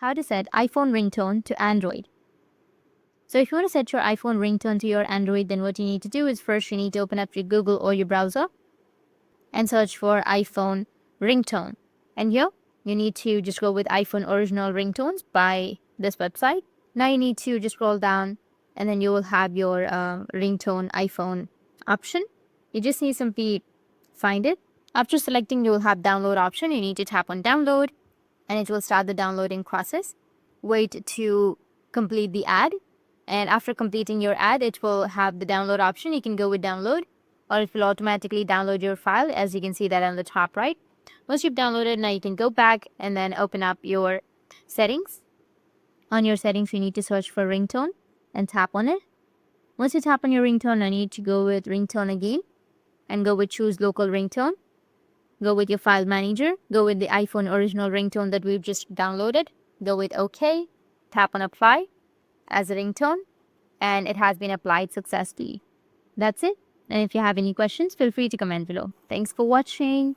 how to set iPhone ringtone to Android. So if you want to set your iPhone ringtone to your Android, then what you need to do is first you need to open up your Google or your browser and search for iPhone ringtone. And here you need to just go with iPhone original ringtones by this website. Now you need to just scroll down and then you will have your ringtone iPhone option. You just need to simply find it. After selecting, you will have download option. You need to tap on download and it will start the downloading process. Wait to complete the ad. And after completing your ad, it will have the download option. You can go with download or it will automatically download your file, as you can see that on the top right. Once you've downloaded, now you can go back and then open up your settings. On your settings, you need to search for ringtone and tap on it. Once you tap on your ringtone, I need to go with ringtone again and go with choose local ringtone. Go with your file manager. Go with the iPhone original ringtone that we've just downloaded. Go with OK. Tap on apply as a ringtone and it has been applied successfully. That's it. And if you have any questions, feel free to comment below. Thanks for watching.